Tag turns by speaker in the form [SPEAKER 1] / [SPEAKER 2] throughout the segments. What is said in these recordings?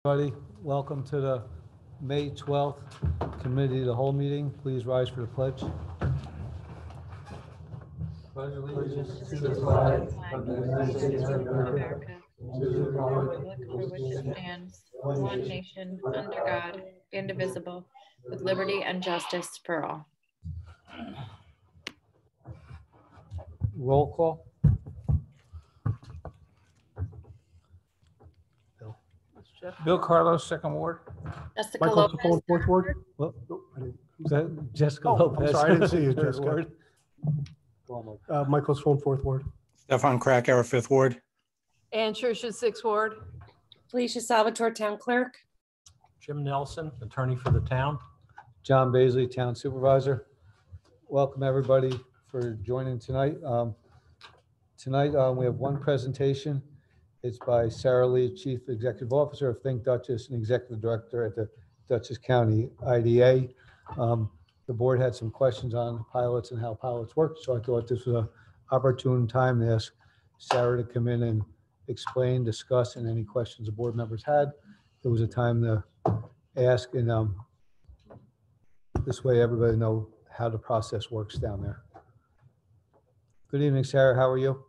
[SPEAKER 1] Everybody, welcome to the May 12th Committee of the Whole meeting. Please rise for the pledge. Pledge allegiance to the flag of the United States of America, to the republic
[SPEAKER 2] for which it stands, one nation, under God, indivisible, with liberty and justice for all.
[SPEAKER 1] Roll call.
[SPEAKER 3] Bill Carlos, Second Ward.
[SPEAKER 2] Jessica
[SPEAKER 4] Michael
[SPEAKER 2] Lopez,
[SPEAKER 4] Capone, Fourth Ward.
[SPEAKER 1] Well,
[SPEAKER 4] Who's that?
[SPEAKER 1] Jessica
[SPEAKER 4] Oh,
[SPEAKER 1] Lopez.
[SPEAKER 4] I'm sorry, I didn't see you,
[SPEAKER 1] Third
[SPEAKER 4] Jessica.
[SPEAKER 1] ward.
[SPEAKER 4] Michael Capone, Fourth Ward.
[SPEAKER 3] Stefan Krakauer, Fifth Ward.
[SPEAKER 5] Ann Schuster, Sixth Ward.
[SPEAKER 6] Felicia Salvatore, Town Clerk.
[SPEAKER 7] Jim Nelson, attorney for the town.
[SPEAKER 1] John Baisley, Town Supervisor. Welcome, everybody, for joining tonight. Tonight, we have one presentation. It's by Sarah Lee, Chief Executive Officer of Think Dutchess and Executive Director at the Dutchess County IDA. The board had some questions on pilots and how pilots work, so I thought this was an opportune time to ask Sarah to come in and explain, discuss, and any questions the board members had. It was a time to ask, and this way everybody know how the process works down there. Good evening, Sarah. How are you?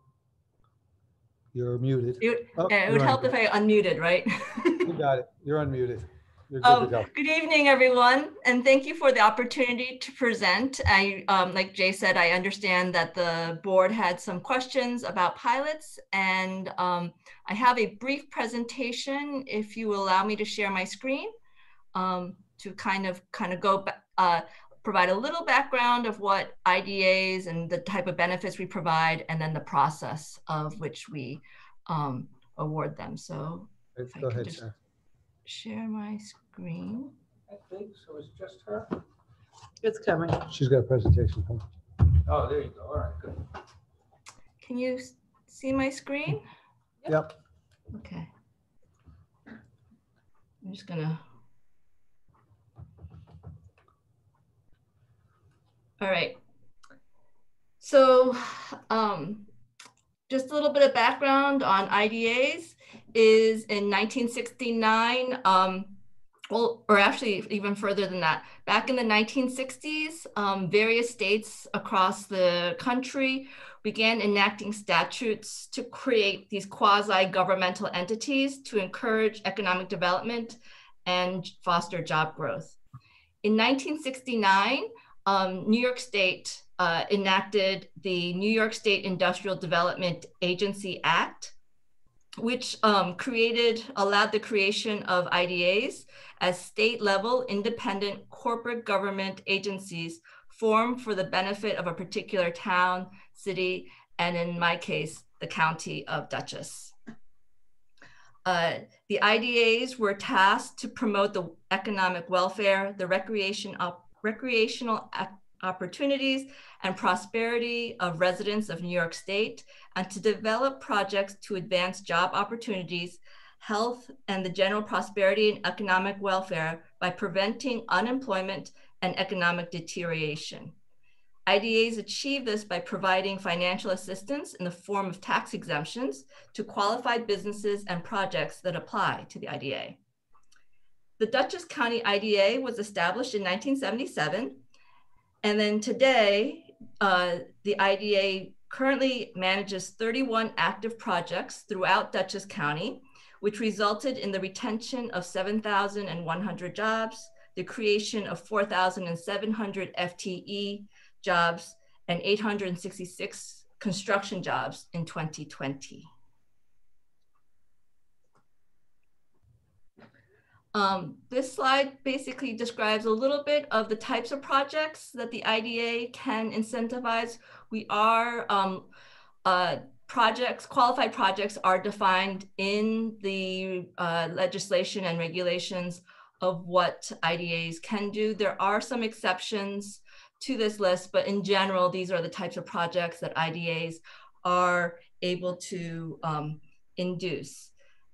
[SPEAKER 1] You're muted.
[SPEAKER 6] It
[SPEAKER 1] Oh,
[SPEAKER 6] would
[SPEAKER 1] you're
[SPEAKER 6] help if I unmuted, right?
[SPEAKER 1] You got it. You're unmuted. You're good to go.
[SPEAKER 6] Good evening, everyone, and thank you for the opportunity to present. Like Jay said, I understand that the board had some questions about pilots, and I have a brief presentation, if you will allow me to share my screen, to kind of go back, provide a little background of what IDAs and the type of benefits we provide, and then the process of which we award them. So if
[SPEAKER 1] Go
[SPEAKER 6] I could
[SPEAKER 1] ahead,
[SPEAKER 6] just
[SPEAKER 1] Sarah.
[SPEAKER 6] share my screen.
[SPEAKER 3] I think so. It's just her.
[SPEAKER 5] It's coming.
[SPEAKER 1] She's got a presentation.
[SPEAKER 3] Oh, there you go. All right, good.
[SPEAKER 6] Can you see my screen?
[SPEAKER 1] Yep.
[SPEAKER 6] Okay. I'm just gonna. All right. So just a little bit of background on IDAs is in 1969, well, or actually even further than that, back in the 1960s, various states across the country began enacting statutes to create these quasi-governmental entities to encourage economic development and foster job growth. In 1969, New York State enacted the New York State Industrial Development Agency Act, which allowed the creation of IDAs as state-level independent corporate government agencies formed for the benefit of a particular town, city, and in my case, the county of Dutchess. The IDAs were tasked to promote the economic welfare, the recreational opportunities and prosperity of residents of New York State, and to develop projects to advance job opportunities, health, and the general prosperity and economic welfare by preventing unemployment and economic deterioration. IDAs achieve this by providing financial assistance in the form of tax exemptions to qualified businesses and projects that apply to the IDA. The Dutchess County IDA was established in 1977, and then today, the IDA currently manages 31 active projects throughout Dutchess County, which resulted in the retention of 7,100 jobs, the creation of 4,700 FTE jobs, and 866 construction jobs in 2020. This slide basically describes a little bit of the types of projects that the IDA can incentivize. We are, qualified projects are defined in the legislation and regulations of what IDAs can do. There are some exceptions to this list, but in general, these are the types of projects that IDAs are able to induce.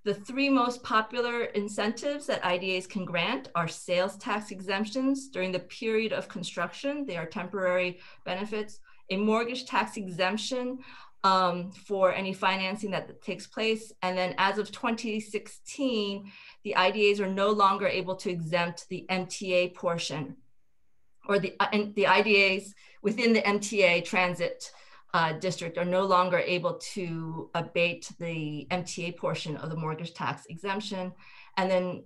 [SPEAKER 6] The three most popular incentives that IDAs can grant are sales tax exemptions during the period of construction. They are temporary benefits. A mortgage tax exemption for any financing that takes place. And then as of 2016, the IDAs are no longer able to exempt the MTA portion, or the IDAs within the MTA transit district are no longer able to abate the MTA portion of the mortgage tax exemption. And then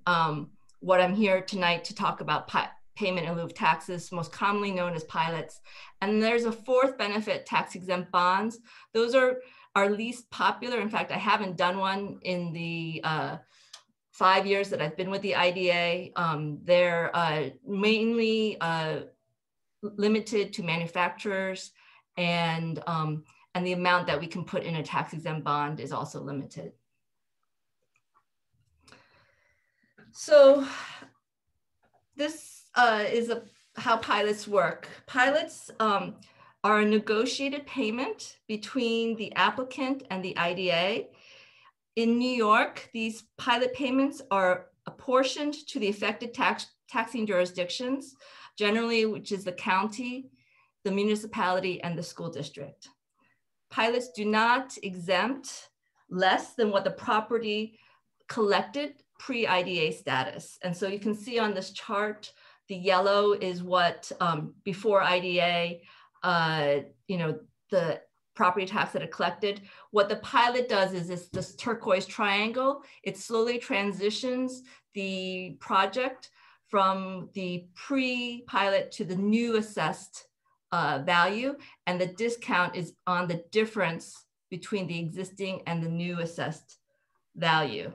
[SPEAKER 6] what I'm here tonight to talk about payment in lieu of taxes, most commonly known as pilots. And there's a fourth benefit, tax exempt bonds. Those are our least popular. In fact, I haven't done one in the 5 years that I've been with the IDA. They're mainly limited to manufacturers, and the amount that we can put in a tax exempt bond is also limited. So this is how pilots work. Pilots are a negotiated payment between the applicant and the IDA. In New York, these pilot payments are apportioned to the affected taxing jurisdictions, generally, which is the county, the municipality, and the school district. Pilots do not exempt less than what the property collected pre-IDA status. And so you can see on this chart, the yellow is what before IDA, the property tax that it collected. What the pilot does is this turquoise triangle. It slowly transitions the project from the pre-pilot to the new assessed value, and the discount is on the difference between the existing and the new assessed value.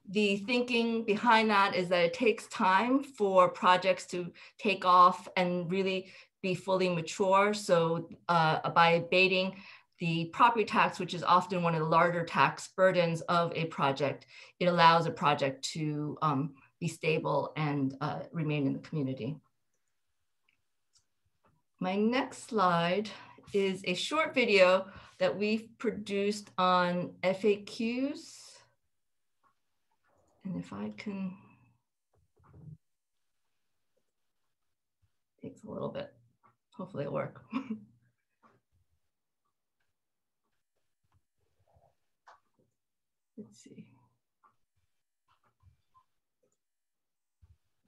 [SPEAKER 6] The thinking behind that is that it takes time for projects to take off and really be fully mature. So by abating the property tax, which is often one of the larger tax burdens of a project, it allows a project to be stable and remain in the community. My next slide is a short video that we've produced on FAQs. And if I can, takes a little bit, hopefully it'll work. Let's see.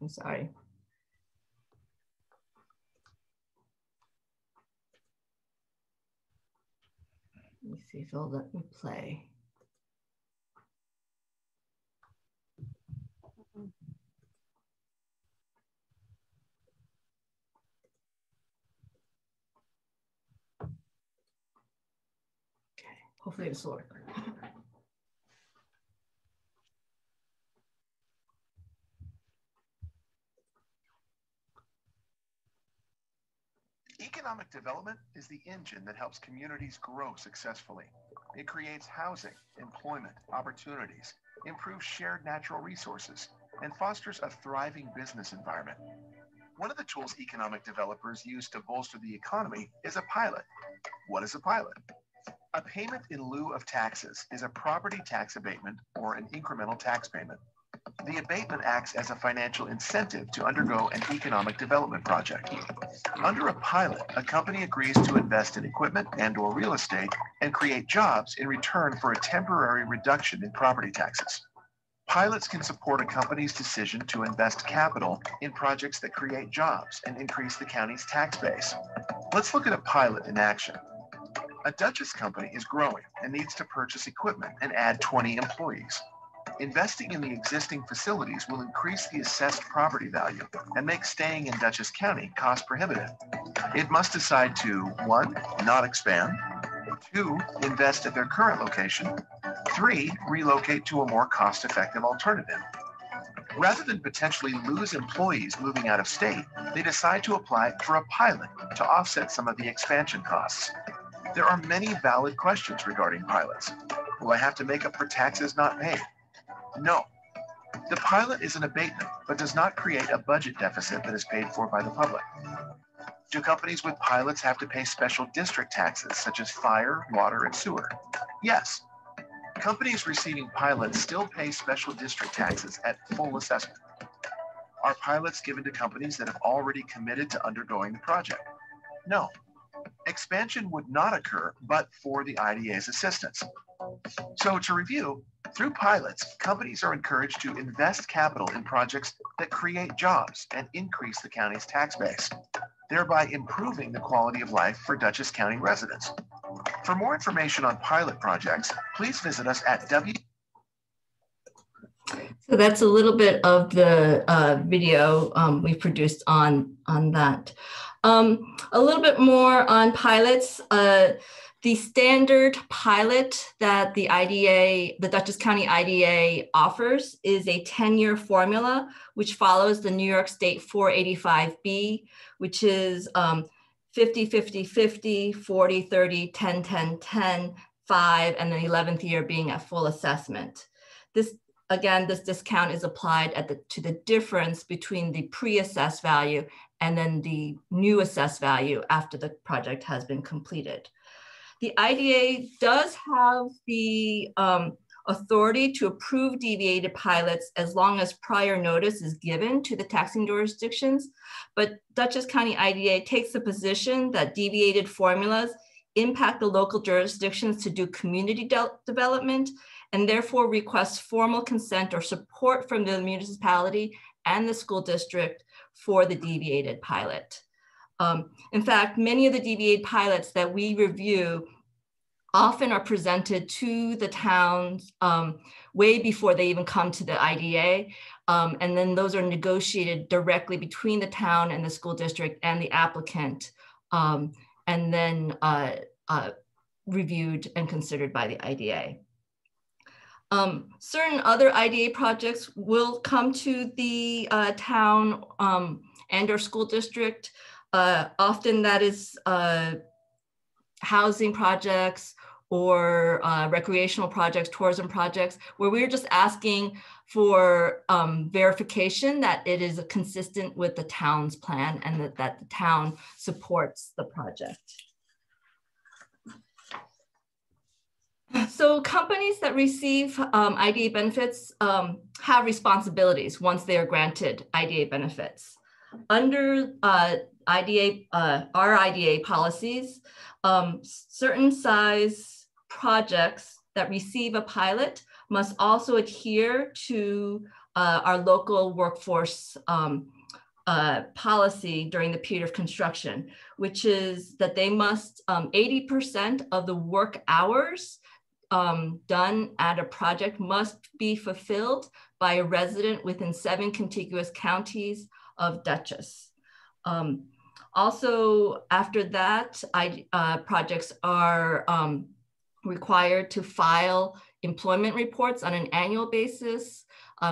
[SPEAKER 6] I'm sorry. Let me see if it'll let me play. Okay, hopefully this will work.
[SPEAKER 8] Economic development is the engine that helps communities grow successfully. It creates housing, employment, opportunities, improves shared natural resources, and fosters a thriving business environment. One of the tools economic developers use to bolster the economy is a pilot. What is a pilot? A payment in lieu of taxes is a property tax abatement or an incremental tax payment. The abatement acts as a financial incentive to undergo an economic development project. Under a pilot, a company agrees to invest in equipment and/or real estate and create jobs in return for a temporary reduction in property taxes. Pilots can support a company's decision to invest capital in projects that create jobs and increase the county's tax base. Let's look at a pilot in action. A Dutchess company is growing and needs to purchase equipment and add 20 employees. Investing in the existing facilities will increase the assessed property value and make staying in Dutchess County cost prohibitive. It must decide to 1, not expand, 2, invest at their current location, 3, relocate to a more cost-effective alternative. Rather than potentially lose employees moving out of state, they decide to apply for a pilot to offset some of the expansion costs. There are many valid questions regarding pilots. Will I have to make up for taxes not paid? No. The pilot is an abatement, but does not create a budget deficit that is paid for by the public. Do companies with pilots have to pay special district taxes, such as fire, water, and sewer? Yes. Companies receiving pilots still pay special district taxes at full assessment. Are pilots given to companies that have already committed to undergoing the project? No. Expansion would not occur but for the IDA's assistance. So to review, through pilots, companies are encouraged to invest capital in projects that create jobs and increase the county's tax base, thereby improving the quality of life for Dutchess County residents. For more information on pilot projects, please visit us at
[SPEAKER 6] So that's a little bit of the video we produced on that. A little bit more on pilots. The standard pilot that the IDA, the Dutchess County IDA offers is a 10-year formula, which follows the New York State 485B, which is 50, 50, 50, 40, 30, 10, 10, 10, 5, and the 11th year being at full assessment. Again, this discount is applied to the difference between the pre-assessed value and then the new assessed value after the project has been completed. The IDA does have the authority to approve deviated pilots as long as prior notice is given to the taxing jurisdictions, but Dutchess County IDA takes the position that deviated formulas impact the local jurisdictions to do community development, and therefore requests formal consent or support from the municipality and the school district for the deviated pilot. In fact, many of the deviated pilots that we review often are presented to the towns way before they even come to the IDA. And then those are negotiated directly between the town and the school district and the applicant, and then reviewed and considered by the IDA. Certain other IDA projects will come to the town and or school district. Often that is housing projects or recreational projects, tourism projects, where we're just asking for verification that it is consistent with the town's plan and that the town supports the project. So companies that receive IDA benefits have responsibilities once they are granted IDA benefits. Under our IDA policies, certain size projects that receive a pilot must also adhere to our local workforce policy during the period of construction, which is that they must 80% of the work hours done at a project must be fulfilled by a resident within 7 contiguous counties of Dutchess. Also, after that, projects are required to file employment reports on an annual basis,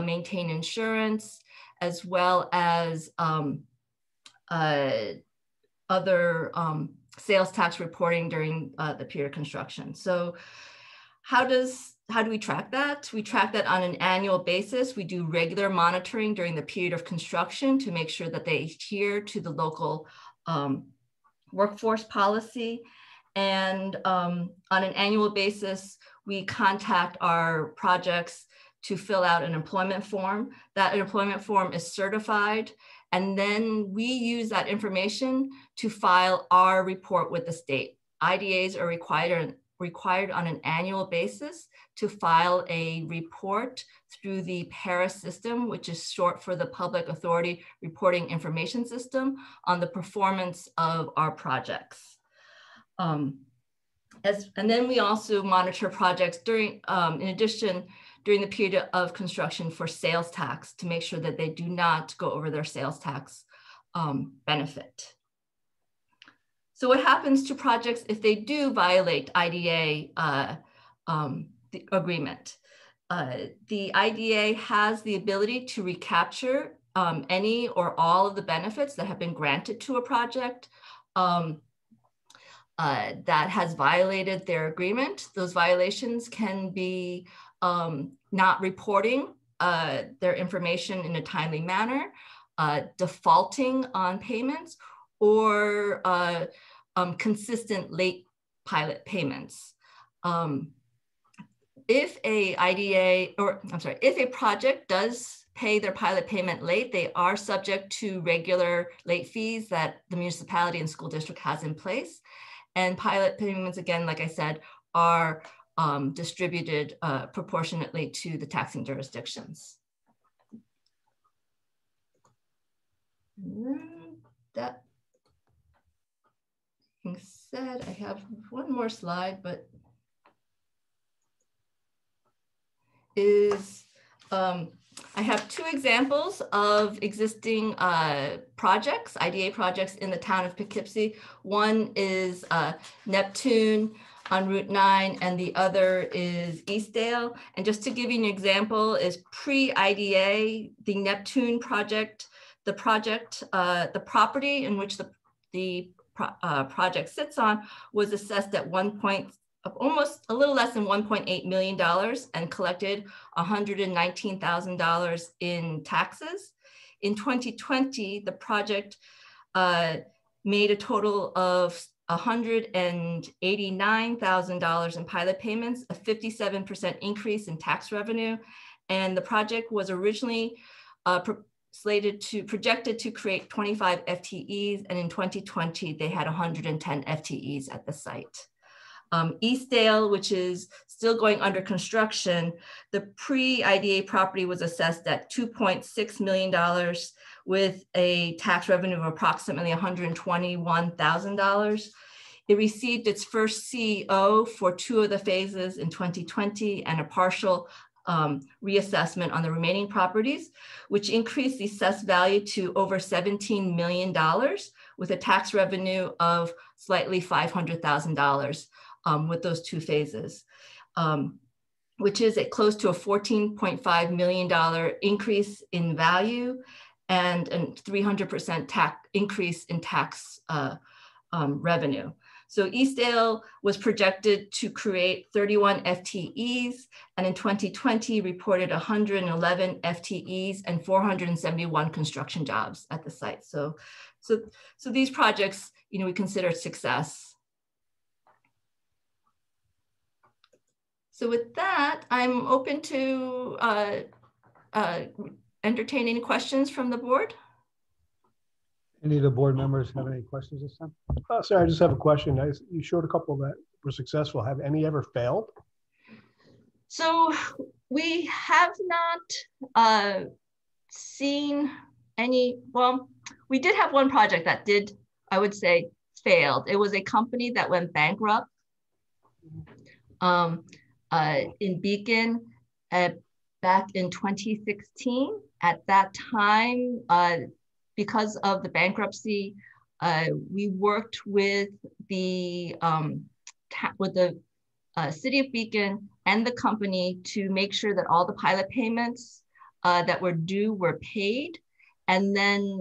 [SPEAKER 6] maintain insurance, as well as other sales tax reporting during the period of construction. So how do we track that? We track that on an annual basis. We do regular monitoring during the period of construction to make sure that they adhere to the local workforce policy. And on an annual basis, we contact our projects to fill out an employment form. That employment form is certified. And then we use that information to file our report with the state. IDAs are required on an annual basis to file a report through the PARIS system, which is short for the Public Authority Reporting Information System, on the performance of our projects. And then we also monitor projects during, in addition, during the period of construction for sales tax to make sure that they do not go over their sales tax benefit. So what happens to projects if they do violate IDA the agreement? The IDA has the ability to recapture any or all of the benefits that have been granted to a project that has violated their agreement. Those violations can be not reporting their information in a timely manner, defaulting on payments, or consistent late pilot payments. If a project does pay their pilot payment late, they are subject to regular late fees that the municipality and school district has in place. And pilot payments, again, like I said, are distributed proportionately to the taxing jurisdictions. And then that being said, I have one more slide, but I have two examples of existing projects, IDA projects in the town of Poughkeepsie. One is Neptune on Route 9, and the other is Eastdale. And just to give you an example, is pre-IDA, the Neptune project, the property in which the project sits on was assessed at almost a little less than $1.8 million and collected $119,000 in taxes. In 2020, the project made a total of $189,000 in pilot payments, a 57% increase in tax revenue. And the project was originally projected to create 25 FTEs. And in 2020, they had 110 FTEs at the site. Eastdale, which is still going under construction, the pre-IDA property was assessed at $2.6 million with a tax revenue of approximately $121,000. It received its first CEO for 2 of the phases in 2020 and a partial reassessment on the remaining properties, which increased the assessed value to over $17 million with a tax revenue of slightly $500,000 with those 2 phases, which is close to a $14.5 million increase in value and a 300% increase in tax revenue. So Eastdale was projected to create 31 FTEs, and in 2020 reported 111 FTEs and 471 construction jobs at the site. So these projects, we consider success. So with that, I'm open to entertain any questions from the board.
[SPEAKER 1] Any of the board members have any questions this time?
[SPEAKER 4] Sarah, I just have a question. You showed a couple that were successful. Have any ever failed?
[SPEAKER 6] So we have not seen any, well, we did have one project that did, I would say, failed. It was a company that went bankrupt in Beacon back in 2016. At that time, because of the bankruptcy, we worked with the city of Beacon and the company to make sure that all the pilot payments that were due were paid. And then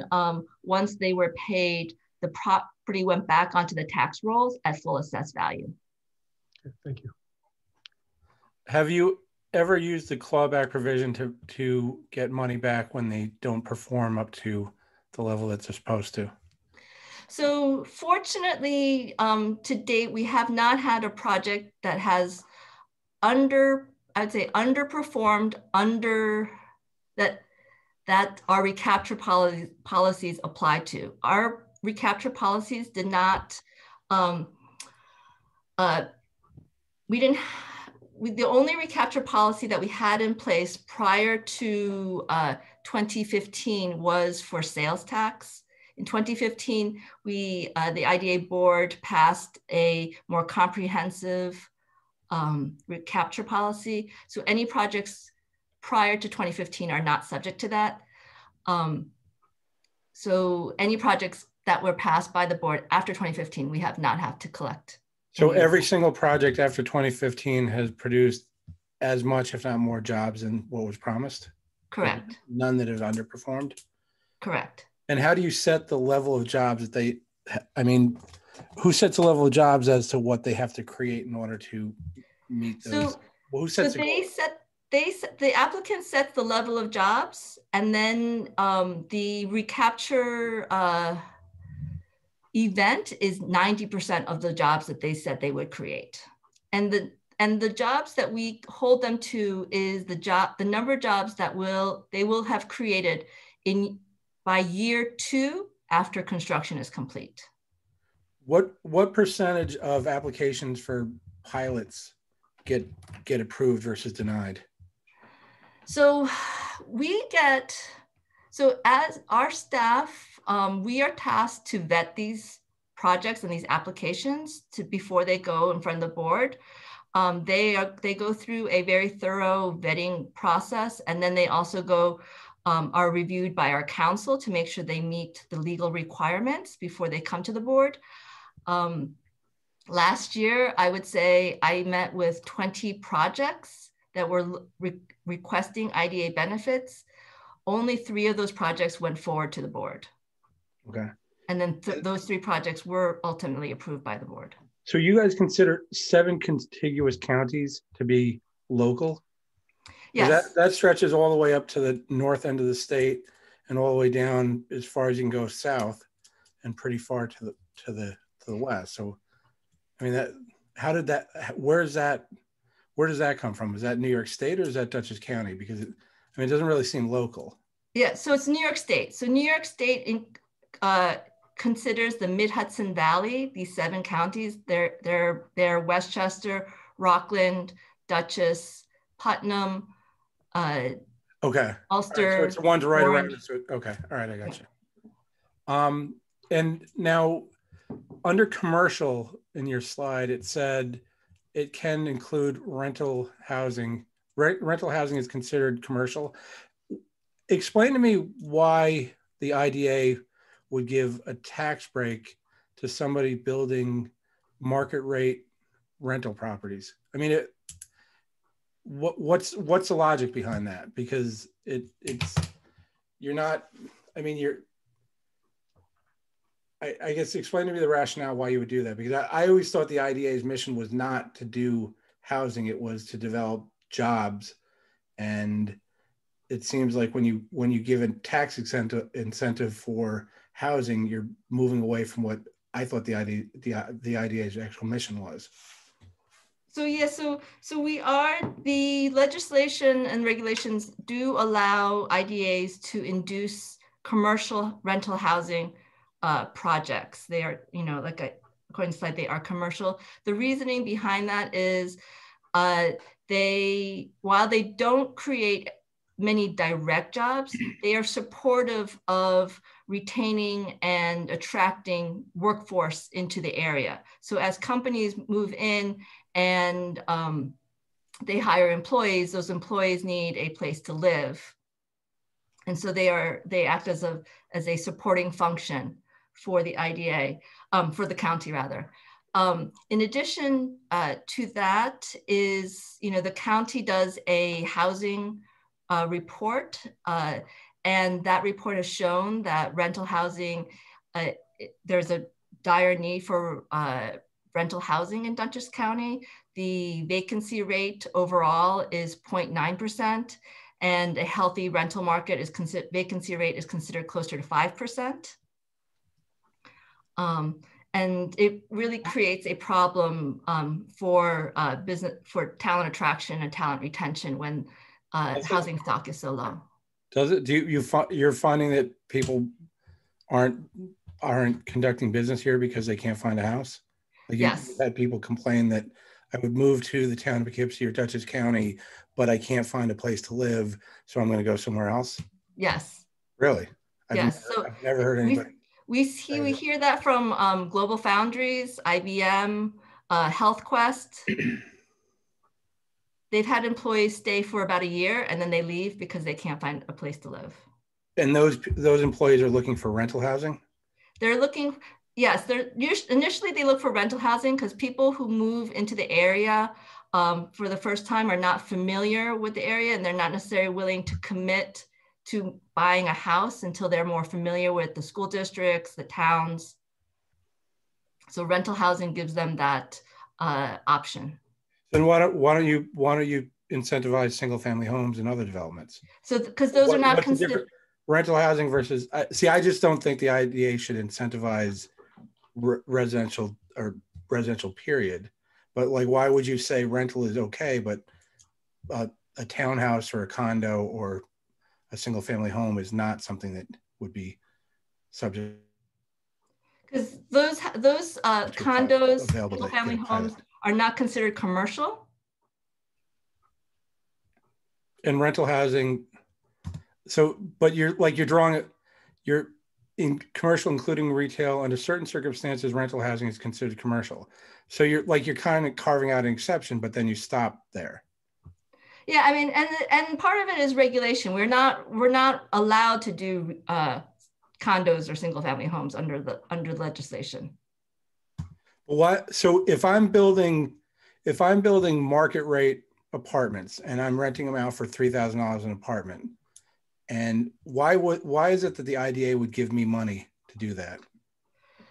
[SPEAKER 6] once they were paid, the property went back onto the tax rolls at full assessed value.
[SPEAKER 4] Okay, thank you.
[SPEAKER 3] Have you ever used the clawback provision to get money back when they don't perform up to the level that they're supposed to?
[SPEAKER 6] So fortunately, to date, we have not had a project that has underperformed that our recapture policies apply to. Our recapture policies did not, the only recapture policy that we had in place prior to 2015 was for sales tax. In 2015, the IDA board passed a more comprehensive recapture policy. So any projects prior to 2015 are not subject to that. So any projects that were passed by the board after 2015, we have not had to collect.
[SPEAKER 3] So every single project after 2015 has produced as much, if not more, jobs than what was promised?
[SPEAKER 6] Correct.
[SPEAKER 3] None that have underperformed?
[SPEAKER 6] Correct.
[SPEAKER 3] And how do you set the level of jobs that who sets the level of jobs as to what they have to create in order to meet those? Who sets
[SPEAKER 6] the applicant sets the level of jobs, and then the recapture event is 90% of the jobs that they said they would create. And the jobs that we hold them to is the number of jobs that they will have created by year 2 after construction is complete.
[SPEAKER 3] What percentage of applications for pilots get approved versus denied?
[SPEAKER 6] So as our staff, we are tasked to vet these projects and these applications before they go in front of the board. They go through a very thorough vetting process, and then they also are reviewed by our council to make sure they meet the legal requirements before they come to the board. Last year, I would say I met with 20 projects that were requesting IDA benefits. Only 3 of those projects went forward to the board.
[SPEAKER 3] Okay.
[SPEAKER 6] And then those 3 projects were ultimately approved by the board.
[SPEAKER 3] So you guys consider 7 contiguous counties to be local?
[SPEAKER 6] Yes.
[SPEAKER 3] That stretches all the way up to the north end of the state and all the way down as far as you can go south and pretty far to the west. So, I mean, where does that come from? Is that New York State or is that Dutchess County? Because it doesn't really seem local.
[SPEAKER 6] Yeah, so it's New York State. So New York State considers the Mid-Hudson Valley, these 7 counties. They're Westchester, Rockland, Dutchess, Putnam,
[SPEAKER 3] okay.
[SPEAKER 6] Ulster.
[SPEAKER 3] Right, so it's the ones right
[SPEAKER 6] Orange.
[SPEAKER 3] around. So, okay. All right. I got you. And now under commercial in your slide, it said it can include rental housing. Rental housing is considered commercial. Explain to me why the IDA would give a tax break to somebody building market rate rental properties. I mean, what's the logic behind that? Because I guess explain to me the rationale why you would do that, because I always thought the IDA's mission was not to do housing, it was to develop jobs. And it seems like when you give a tax incentive for housing, you're moving away from what I thought the IDA's actual mission was.
[SPEAKER 6] So yeah, so the legislation and regulations do allow IDAs to induce commercial rental housing projects. They are, according to slide, they are commercial. The reasoning behind that is while they don't create many direct jobs, they are supportive of retaining and attracting workforce into the area. So as companies move in and they hire employees, those employees need a place to live. And so they act as a supporting function for the IDA, for the county rather. In addition to that is, the county does a housing report, and that report has shown that rental housing, there's a dire need for rental housing in Dutchess County. The vacancy rate overall is 0.9%, and a healthy rental market vacancy rate is considered closer to 5%. And it really creates a problem for talent attraction and talent retention when housing stock is so low.
[SPEAKER 3] Does it? You're finding that people aren't conducting business here because they can't find a house? Like
[SPEAKER 6] yes.
[SPEAKER 3] You've had people complain that I would move to the town of Poughkeepsie or Dutchess County, but I can't find a place to live, so I'm going to go somewhere else.
[SPEAKER 6] Yes.
[SPEAKER 3] Really?
[SPEAKER 6] Yes.
[SPEAKER 3] I've never heard anybody.
[SPEAKER 6] We hear that from Global Foundries, IBM, HealthQuest. They've had employees stay for about a year and then they leave because they can't find a place to live. And
[SPEAKER 3] those employees are looking for rental housing?
[SPEAKER 6] They're looking, yes, initially they look for rental housing because people who move into the area for the first time are not familiar with the area and they're not necessarily willing to commit to buying a house until they're more familiar with the school districts, the towns. So rental housing gives them that option.
[SPEAKER 3] Then why don't you incentivize single family homes and other developments?
[SPEAKER 6] So because those are not considered
[SPEAKER 3] rental housing versus. I just don't think the IDA should incentivize residential period. But like, why would you say rental is okay, but a townhouse or a condo or a single family home is not something that would be subject?
[SPEAKER 6] those condos,
[SPEAKER 3] available to
[SPEAKER 6] single-family
[SPEAKER 3] get a pilot.
[SPEAKER 6] homes are not considered commercial.
[SPEAKER 3] And rental housing. So, but you're drawing it, you're in commercial, including retail, under certain circumstances, rental housing is considered commercial. So you're kind of carving out an exception, but then you stop there.
[SPEAKER 6] Yeah, I mean, and part of it is regulation. We're not allowed to do condos or single family homes under the legislation.
[SPEAKER 3] What? So if I'm building market rate apartments and I'm renting them out for $3,000 an apartment, and why is it that the IDA would give me money to do that?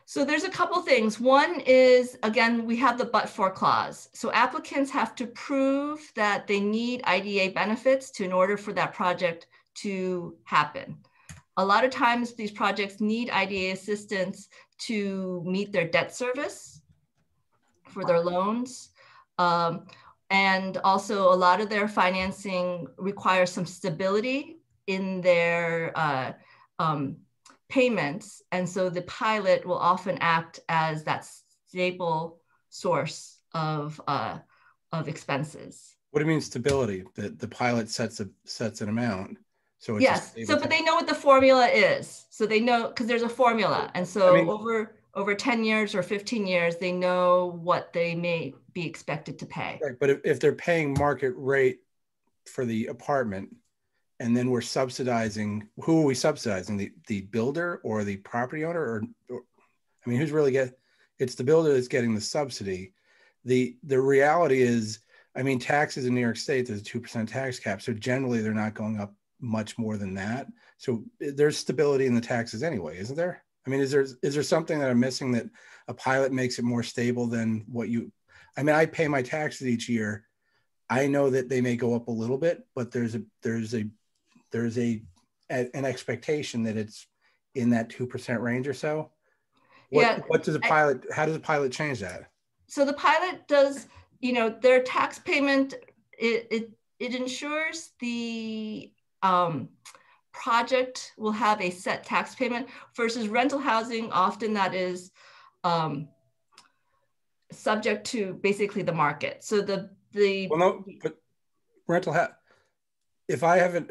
[SPEAKER 6] So there's a couple things. One is, again, we have the but-for clause. So applicants have to prove that they need IDA benefits in order for that project to happen. A lot of times these projects need IDA assistance to meet their debt service for their loans. And also a lot of their financing requires some stability in their payments. And so the pilot will often act as that stable source of expenses.
[SPEAKER 3] What do you mean stability? The pilot sets an amount. So it's
[SPEAKER 6] yes. So, but they know what the formula is. So they know, because there's a formula. And so I mean, over 10 years or 15 years, they know what they may be expected to pay.
[SPEAKER 3] Right. But if they're paying market rate for the apartment, and then we're subsidizing, who are we subsidizing? The builder or the property owner? Or I mean, who's really it's the builder that's getting the subsidy. The reality is, I mean, taxes in New York State, there's a 2% tax cap. So generally they're not going up much more than that. So there's stability in the taxes anyway, isn't there? I mean, is there something that I'm missing that a pilot makes it more stable than what you, I mean, I pay my taxes each year. I know that they may go up a little bit, but there's an expectation that it's in that 2% range or so. What does a pilot, how does a pilot change that?
[SPEAKER 6] So the pilot does, their tax payment, it ensures the project will have a set tax payment versus rental housing. Often that is subject to basically the market. So well, no, but
[SPEAKER 3] rental if I haven't,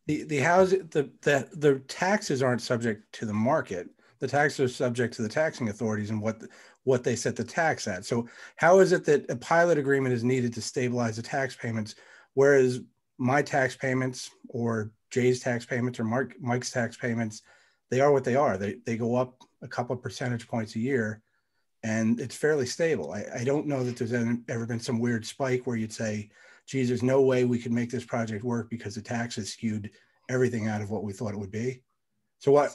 [SPEAKER 3] the housing, the taxes aren't subject to the market. The taxes are subject to the taxing authorities and what they set the tax at. So how is it that a pilot agreement is needed to stabilize the tax payments, whereas my tax payments or Jay's tax payments or Mike's tax payments, they are what they are. They go up a couple of percentage points a year, and it's fairly stable. I don't know that there's ever been some weird spike where you'd say, geez, there's no way we could make this project work because the taxes skewed everything out of what we thought it would be. So I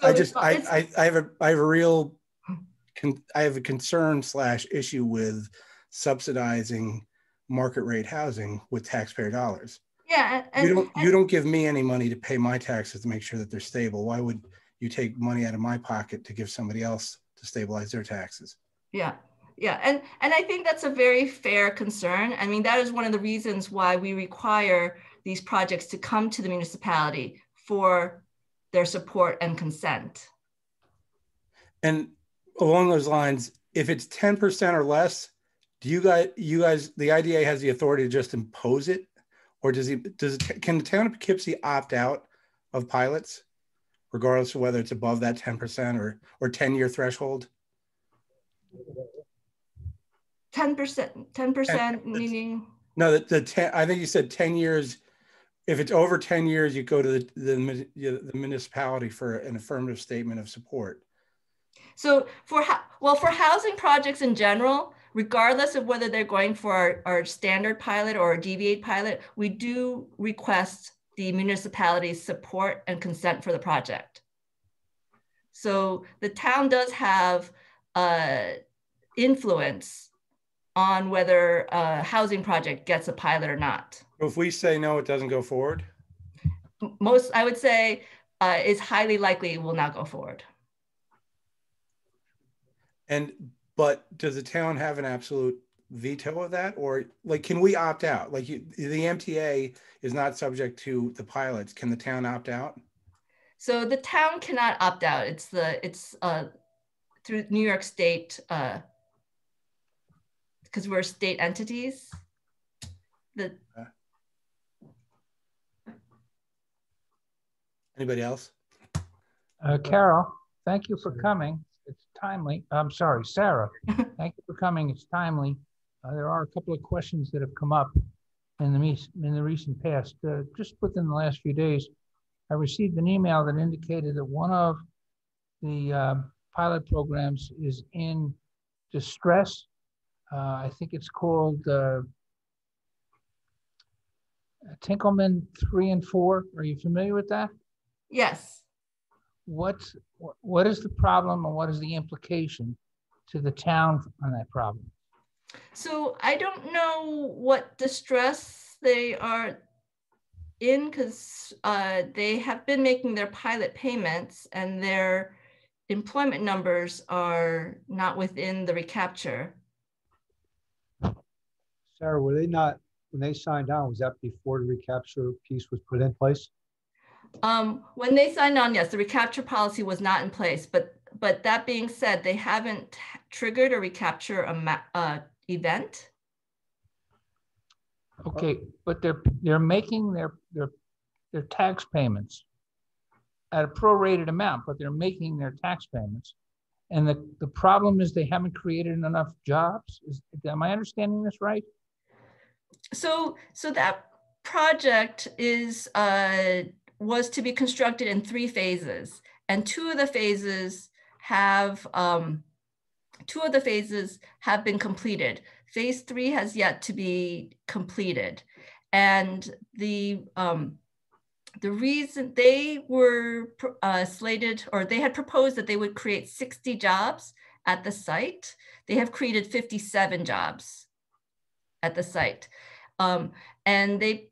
[SPEAKER 3] have a concern / issue with subsidizing market rate housing with taxpayer dollars.
[SPEAKER 6] Yeah.
[SPEAKER 3] You don't give me any money to pay my taxes to make sure that they're stable. Why would you take money out of my pocket to give somebody else to stabilize their taxes?
[SPEAKER 6] Yeah. Yeah. And I think that's a very fair concern. I mean, that is one of the reasons why we require these projects to come to the municipality for their support and consent. And
[SPEAKER 3] along those lines, if it's 10% or less, do you guys, the IDA has the authority to just impose it? Or can the town of Poughkeepsie opt out of pilots, regardless of whether it's above that 10% or 10-year threshold?
[SPEAKER 6] 10% meaning?
[SPEAKER 3] No, I think you said 10 years. If it's over 10 years, you go to the municipality for an affirmative statement of support.
[SPEAKER 6] So for housing projects in general, regardless of whether they're going for our standard pilot or a deviate pilot, we do request the municipality's support and consent for the project. So the town does have influence on whether a housing project gets a pilot or not.
[SPEAKER 3] If we say no, it doesn't go forward?
[SPEAKER 6] I would say it's highly likely it will not go forward.
[SPEAKER 3] But does the town have an absolute veto of that? Or can we opt out? The MTA is not subject to the pilots. Can the town opt out?
[SPEAKER 6] So the town cannot opt out. through New York State, because we're state entities.
[SPEAKER 3] Anybody else?
[SPEAKER 7] Carol, thank you for coming. It's timely. I'm sorry, Sarah. Thank you for coming. It's timely. There are a couple of questions that have come up in the recent past. Just within the last few days, I received an email that indicated that one of the pilot programs is in distress. I think it's called Tinkleman 3 and 4. Are you familiar with that?
[SPEAKER 6] Yes.
[SPEAKER 7] What is the problem and what is the implication to the town on that problem?
[SPEAKER 6] So I don't know what distress they are in, because they have been making their pilot payments and their employment numbers are not within the recapture.
[SPEAKER 1] Sarah, were they not, when they signed on, was that before the recapture piece was put in place?
[SPEAKER 6] When they signed on, yes, the recapture policy was not in place, but that being said, they haven't triggered a recapture event.
[SPEAKER 7] Okay, but they're making their tax payments at a prorated amount, but they're making their tax payments. And the problem is they haven't created enough jobs. Am I understanding this right?
[SPEAKER 6] So that project was to be constructed in 3 phases, and 2 of the phases have been completed. Phase 3 has yet to be completed, and the reason they were slated, or they had proposed that they would create 60 jobs at the site. They have created 57 jobs at the site, and they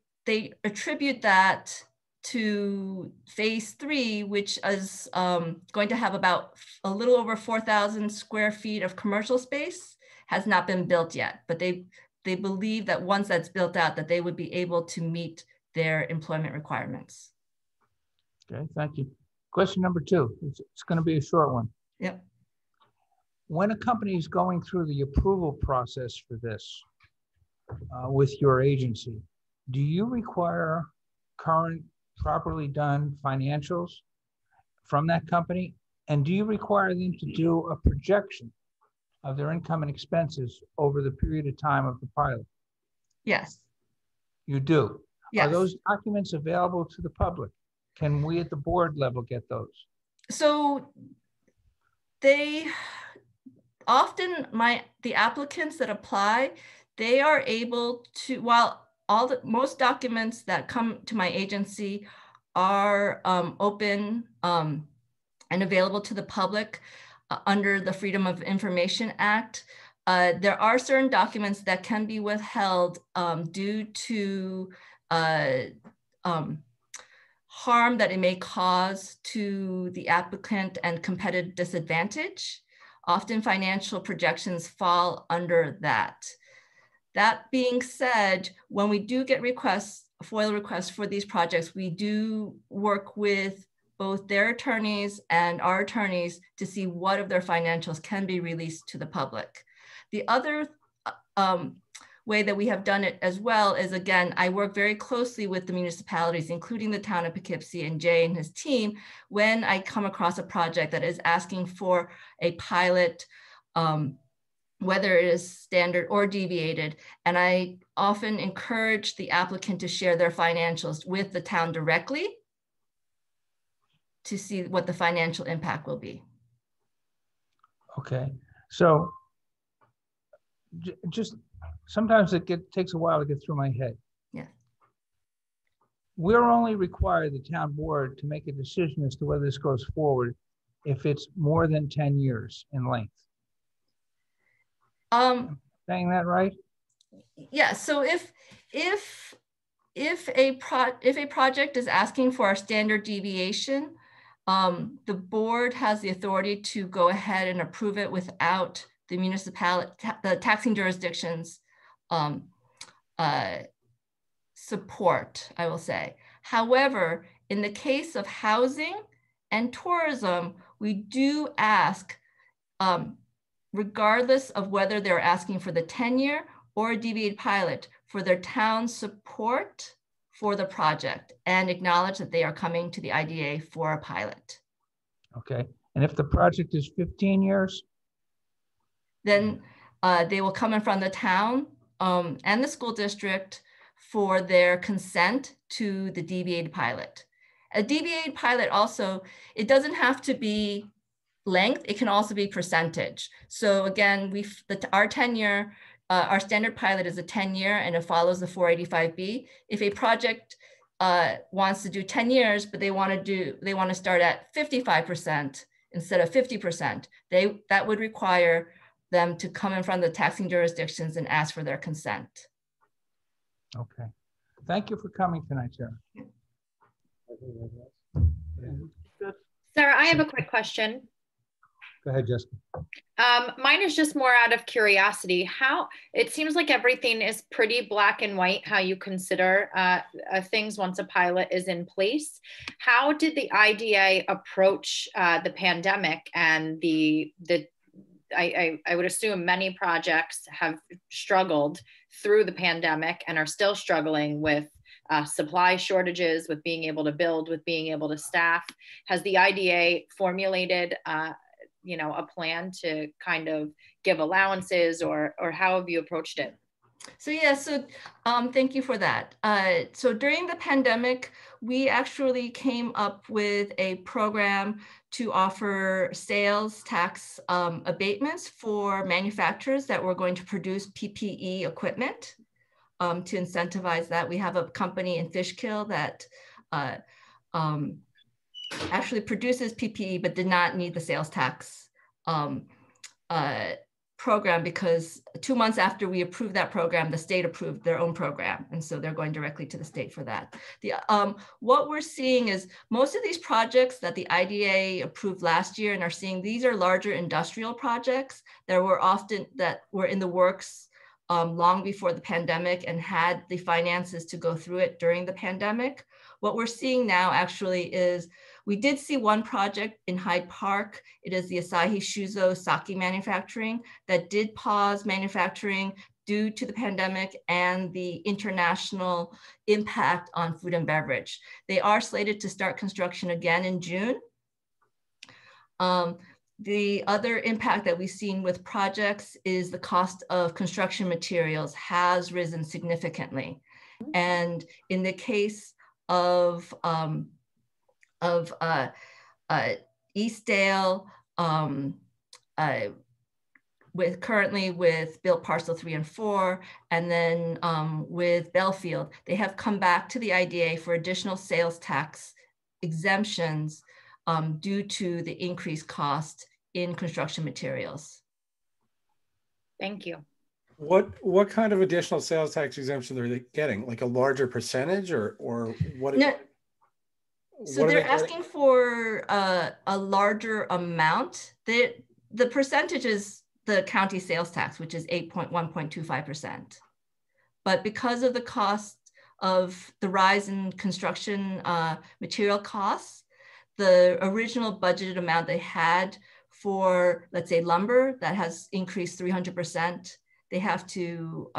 [SPEAKER 6] attribute that to phase 3, which is going to have about a little over 4,000 square feet of commercial space, has not been built yet, but they believe that once that's built out, that they would be able to meet their employment requirements.
[SPEAKER 7] Okay, thank you. Question number 2, it's going to be a short one.
[SPEAKER 6] Yep.
[SPEAKER 7] When a company is going through the approval process for this with your agency, do you require current, properly done financials from that company? And do you require them to do a projection of their income and expenses over the period of time of the pilot?
[SPEAKER 6] Yes.
[SPEAKER 7] You do?
[SPEAKER 6] Yes.
[SPEAKER 7] Are those documents available to the public? Can we at the board level get those?
[SPEAKER 6] So they often, the applicants that apply, they are able to, while most documents that come to my agency are open and available to the public under the Freedom of Information Act, there are certain documents that can be withheld due to harm that it may cause to the applicant and competitive disadvantage. Often financial projections fall under that. That being said, when we do get FOIL requests for these projects, we do work with both their attorneys and our attorneys to see what of their financials can be released to the public. The other way that we have done it as well is, again, I work very closely with the municipalities, including the town of Poughkeepsie and Jay and his team, when I come across a project that is asking for a pilot, whether it is standard or deviated. And I often encourage the applicant to share their financials with the town directly to see what the financial impact will be.
[SPEAKER 7] Okay, so just sometimes it takes a while to get through my head.
[SPEAKER 6] Yeah.
[SPEAKER 7] We're only required, the town board, to make a decision as to whether this goes forward if it's more than 10 years in length. Saying that right?
[SPEAKER 6] Yeah. So if a project is asking for a standard deviation, the board has the authority to go ahead and approve it without the the taxing jurisdictions support, I will say. However, in the case of housing and tourism, we do ask regardless of whether they're asking for the 10-year or a deviated pilot, for their town support for the project and acknowledge that they are coming to the IDA for a pilot.
[SPEAKER 7] Okay. And if the project is 15 years?
[SPEAKER 6] Then they will come in front of the town and the school district for their consent to the deviated pilot. A deviated pilot also, it doesn't have to be length, it can also be percentage. So again, our 10-year, our standard pilot is a 10-year and it follows the 485B. If a project wants to do 10 years, but they want to start at 55% instead of 50%, that would require them to come in front of the taxing jurisdictions and ask for their consent.
[SPEAKER 7] Okay. Thank you for coming tonight, Sarah.
[SPEAKER 2] Sarah, I have a quick question.
[SPEAKER 1] Go ahead, Jessica.
[SPEAKER 2] Mine is just more out of curiosity. It seems like everything is pretty black and white, how you consider things once a pilot is in place. How did the IDA approach the pandemic and I would assume many projects have struggled through the pandemic and are still struggling with supply shortages, with being able to build, with being able to staff. Has the IDA formulated a plan to kind of give allowances, or how have you approached it?
[SPEAKER 6] So yeah, thank you for that. So during the pandemic, we actually came up with a program to offer sales tax abatements for manufacturers that were going to produce PPE equipment to incentivize that. We have a company in Fishkill that actually produces PPE but did not need the sales tax program, because 2 months after we approved that program, the state approved their own program. And so they're going directly to the state for that. What we're seeing is most of these projects that the IDA approved last year and are seeing, these are larger industrial projects that were in the works long before the pandemic and had the finances to go through it during the pandemic. What we're seeing now actually is, we did see one project in Hyde Park. It is the Asahi Shuzo sake manufacturing that did pause manufacturing due to the pandemic and the international impact on food and beverage. They are slated to start construction again in June. The other impact that we've seen with projects is the cost of construction materials has risen significantly. And in the case of Eastdale, currently with Bill Parcel 3 and 4, and then with Belfield, they have come back to the IDA for additional sales tax exemptions due to the increased cost in construction materials.
[SPEAKER 2] Thank you.
[SPEAKER 3] What kind of additional sales tax exemption are they getting? Like a larger percentage, or what?
[SPEAKER 6] No. So they're asking for a larger amount. The percentage is the county sales tax, which is 1.25%. But because of the cost of the rise in construction material costs, the original budgeted amount they had for, let's say, lumber, that has increased 300%. They have to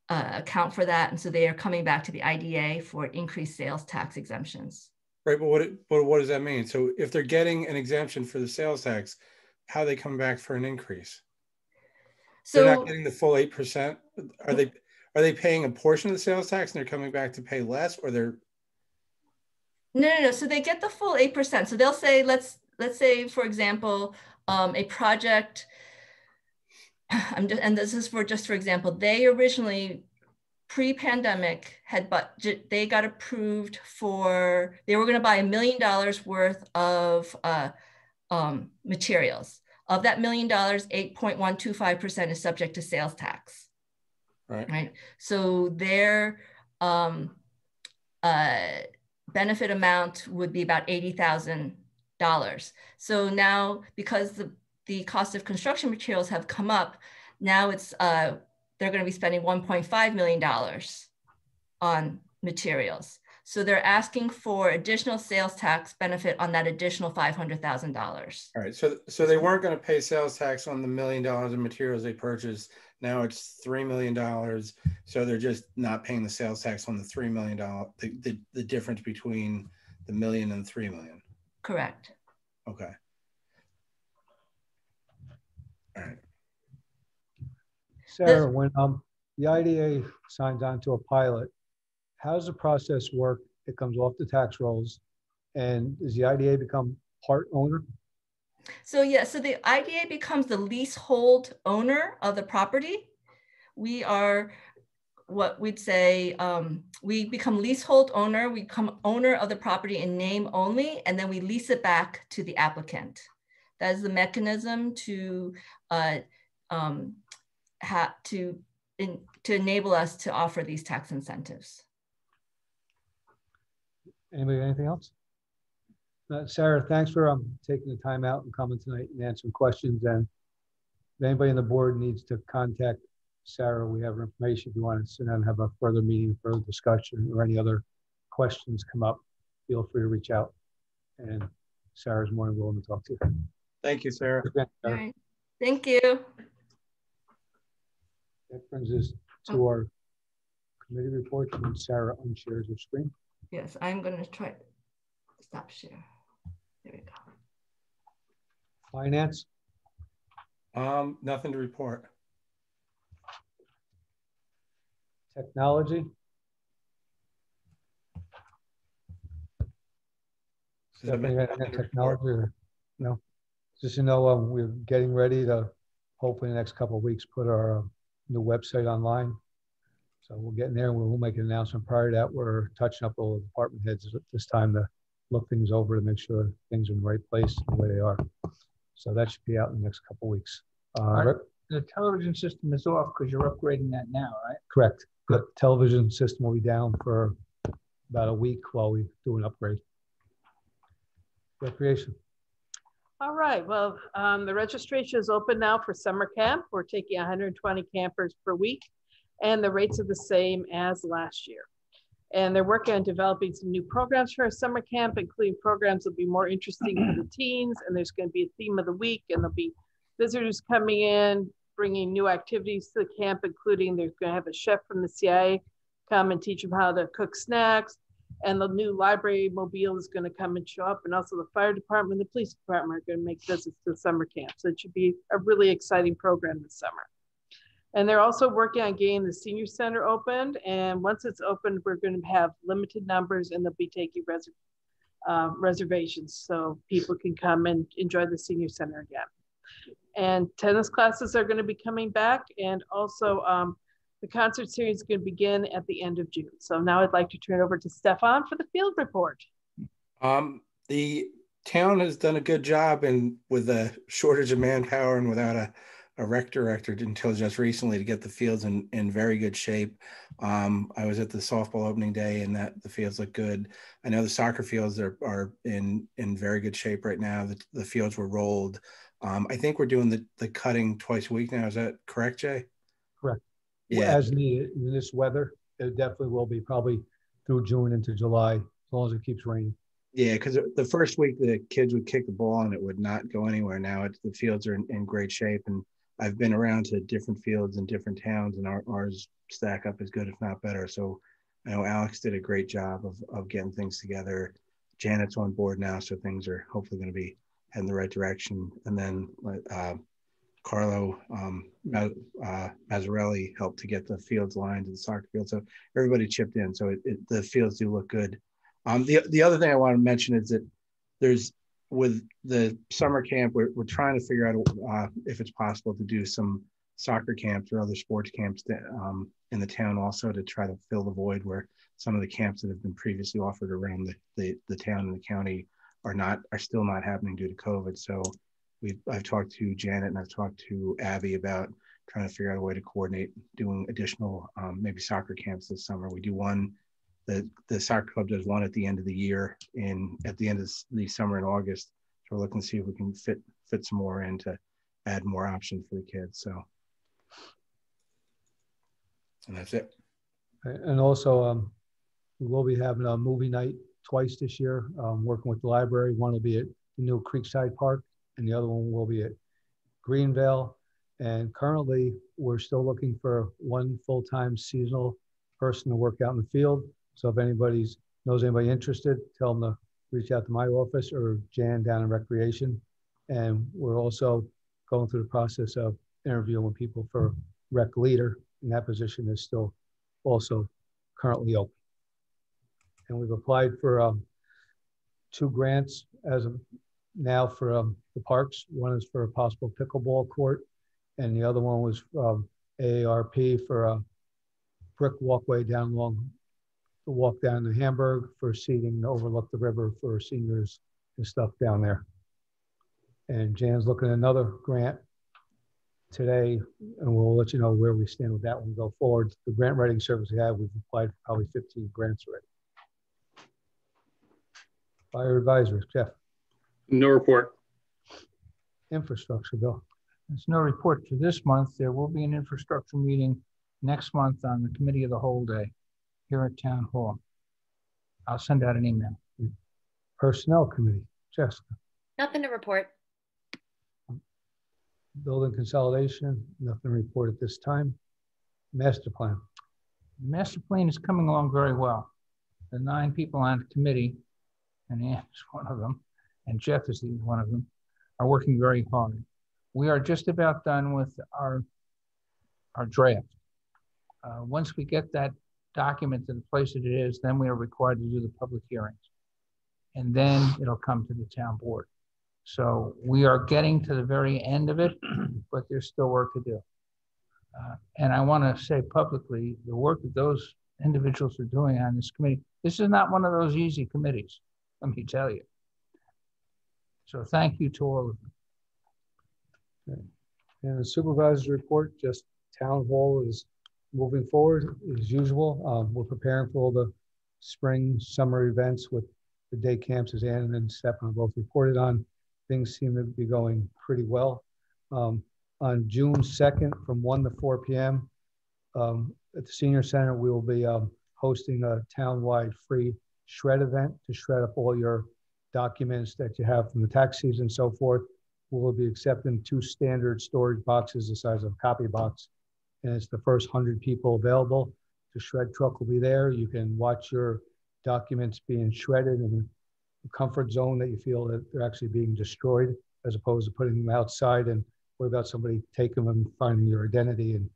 [SPEAKER 6] account for that. And so they are coming back to the IDA for increased sales tax exemptions.
[SPEAKER 3] Right, but what does that mean? So if they're getting an exemption for the sales tax, how are they coming back for an increase? So they're not getting the full 8%. Are they paying a portion of the sales tax and they're coming back to pay less, or they're?
[SPEAKER 6] No. So they get the full 8%. So they'll say, let's say, for example, a project. And this is for example, they originally pre-pandemic they got approved for, they were going to buy $1 million worth of materials. Of that $1 million, 8.125% is subject to sales tax. Right. So their benefit amount would be about $80,000. So now, because the cost of construction materials have come up, now it's they're going to be spending $1.5 million on materials. So they're asking for additional sales tax benefit on that additional $500,000.
[SPEAKER 3] All right, so they weren't going to pay sales tax on the $1 million in materials they purchased. Now it's $3 million. So they're just not paying the sales tax on the $3 million, the difference between the million and 3 million.
[SPEAKER 6] Correct.
[SPEAKER 3] Okay. All right.
[SPEAKER 1] Sarah, when the IDA signs on to a pilot, how does the process work? It comes off the tax rolls, and does the IDA become part owner?
[SPEAKER 6] So yeah, so the IDA becomes the leasehold owner of the property. We are what we'd say, we become leasehold owner, we become owner of the property in name only, and then we lease it back to the applicant. That is the mechanism to enable us to offer these tax incentives.
[SPEAKER 1] Anybody got anything else? Sarah, thanks for taking the time out and coming tonight and answering questions. And if anybody on the board needs to contact Sarah, we have her information. If you want to sit down and have a further meeting, further discussion, or any other questions come up, feel free to reach out. And Sarah's more than willing to talk to you.
[SPEAKER 3] Thank you, Sarah.
[SPEAKER 6] All right. Thank you.
[SPEAKER 1] That brings us to our committee reports when Sarah unshares her screen.
[SPEAKER 6] Yes, I'm going to try to stop share. There we go.
[SPEAKER 1] Finance?
[SPEAKER 3] Nothing to report.
[SPEAKER 1] Technology? Stephanie, any technology or no? Just, you know, we're getting ready to hopefully in the next couple of weeks put our new website online. So we'll get in there and we'll make an announcement. Prior to that, we're touching up all the department heads at this time to look things over to make sure things are in the right place the way they are. So that should be out in the next couple of weeks.
[SPEAKER 7] The television system is off because you're upgrading that now, right?
[SPEAKER 1] Correct. The television system will be down for about a week while we do an upgrade. Recreation.
[SPEAKER 5] All right, well, the registration is open now for summer camp. We're taking 120 campers per week, and the rates are the same as last year. And they're working on developing some new programs for our summer camp, including programs that will be more interesting for the teens, and there's going to be a theme of the week, and there'll be visitors coming in, bringing new activities to the camp, including they're going to have a chef from the CIA come and teach them how to cook snacks. And the new library mobile is going to come and show up. And also the fire department and the police department are going to make visits to the summer camp. So it should be a really exciting program this summer. And they're also working on getting the senior center opened. And once it's opened, we're going to have limited numbers and they'll be taking reservations so people can come and enjoy the senior center again. And tennis classes are going to be coming back. And also the concert series is going to begin at the end of June. So now I'd like to turn it over to Stefan for the field report.
[SPEAKER 3] The town has done a good job with a shortage of manpower and without a rec director until just recently to get the fields in very good shape. I was at the softball opening day and the fields look good. I know the soccer fields are in very good shape right now. The fields were rolled. I think we're doing the cutting twice a week now. Is that correct, Jay?
[SPEAKER 1] Correct.
[SPEAKER 3] Yeah.
[SPEAKER 1] As needed in this weather, it definitely will be probably through June into July, as long as it keeps raining. Yeah, because the first week the kids would kick the ball and it would not go anywhere. Now the fields are in great shape, and I've been around to different fields in different towns, and ours stack up as good, if not better. So I know Alex did a great job of getting things together. Janet's on board now, so things are hopefully going to be heading the right direction. And then Carlo Mazzarelli helped to get the fields lined and the soccer field. So everybody chipped in. So the fields do look good. The other thing I want to mention is that there's, with the summer camp, we're trying to figure out if it's possible to do some soccer camps or other sports camps in the town also, to try to fill the void where some of the camps that have been previously offered around the town and the county are still not happening due to COVID. So I've talked to Janet and I've talked to Abby about trying to figure out a way to coordinate doing additional maybe soccer camps this summer. We do one, the soccer club does one at the end of the year at the end of the summer in August. So we're looking to see if we can fit some more in to add more options for the kids. So, and that's it. And also We will be having a movie night twice this year, working with the library. One will be at the new Creekside Park, and the other one will be at Greenvale. And currently, we're still looking for one full-time seasonal person to work out in the field. So if anybody knows anybody interested, tell them to reach out to my office or Jan down in Recreation. And we're also going through the process of interviewing people for rec leader, and that position is still also currently open. And we've applied for 2 grants as of now for the parks. One is for a possible pickleball court, and the other one was AARP for a brick walkway down along the walk down to Hamburg for seating to overlook the river for seniors and stuff down there. And Jan's looking at another grant today, and we'll let you know where we stand with that one go forward. The grant writing service we have, we've applied for probably 15 grants already. Fire advisory, Jeff.
[SPEAKER 9] No report.
[SPEAKER 1] Infrastructure, Bill.
[SPEAKER 7] There's no report for this month. There will be an infrastructure meeting next month on the committee of the whole day here at Town Hall. I'll send out an email.
[SPEAKER 1] Personnel committee, Jessica.
[SPEAKER 2] Nothing to report.
[SPEAKER 1] Building consolidation, nothing to report at this time. Master plan.
[SPEAKER 7] The master plan is coming along very well. The 9 people on the committee, and Ann is one of them, and Jeff is one of them, are working very hard. We are just about done with our draft. Once we get that document to the place that it is, then we are required to do the public hearings. And then it'll come to the town board. So we are getting to the very end of it, but there's still work to do. And I want to say publicly, the work that those individuals are doing on this committee, this is not one of those easy committees, let me tell you. So thank you to all of them.
[SPEAKER 1] Okay. And the supervisor's report, just town hall is moving forward as usual. We're preparing for all the spring, summer events with the day camps, as Ann and Stefan both reported on. Things seem to be going pretty well. On June 2nd from 1 to 4 p.m. At the Senior Center, we will be hosting a town-wide free shred event to shred up all your documents that you have from the tax season and so forth. We'll be accepting 2 standard storage boxes the size of a copy box. And it's the first 100 people available. The shred truck will be there. You can watch your documents being shredded in a comfort zone that you feel that they're actually being destroyed, as opposed to putting them outside and worry about somebody taking them and finding your identity and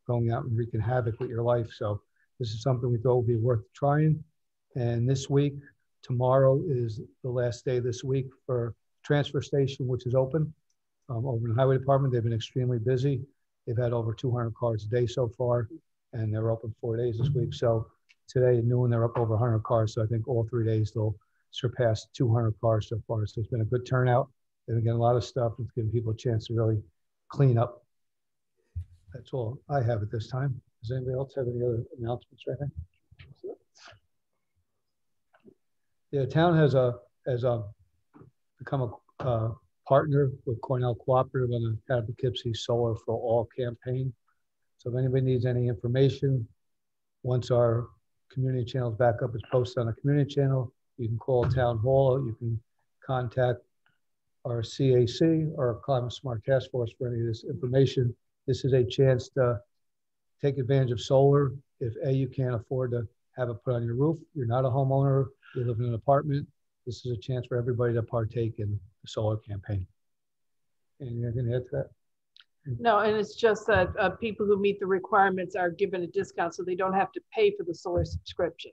[SPEAKER 1] going out and wreaking havoc with your life. So this is something we thought would be worth trying. And this week, tomorrow is the last day this week for transfer station, which is open over in the highway department. They've been extremely busy. They've had over 200 cars a day so far, and they're open 4 days this week. So today at noon, they're up over 100 cars. So I think all 3 days they'll surpass 200 cars so far. So it's been a good turnout. They've been getting a lot of stuff. It's giving people a chance to really clean up. That's all I have at this time. Does anybody else have any other announcements right now? Yeah, town has become a partner with Cornell Cooperative on the Town of Poughkeepsie Solar for All campaign. So if anybody needs any information, once our community channel is back up, it's posted on the community channel. You can call Town Hall. You can contact our CAC or Climate Smart Task Force for any of this information. This is a chance to take advantage of solar. If you can't afford to have it put on your roof, you're not a homeowner, you live in an apartment, this is a chance for everybody to partake in the solar campaign. Anything to add to that?
[SPEAKER 5] No, and it's just that people who meet the requirements are given a discount, so they don't have to pay for the solar subscription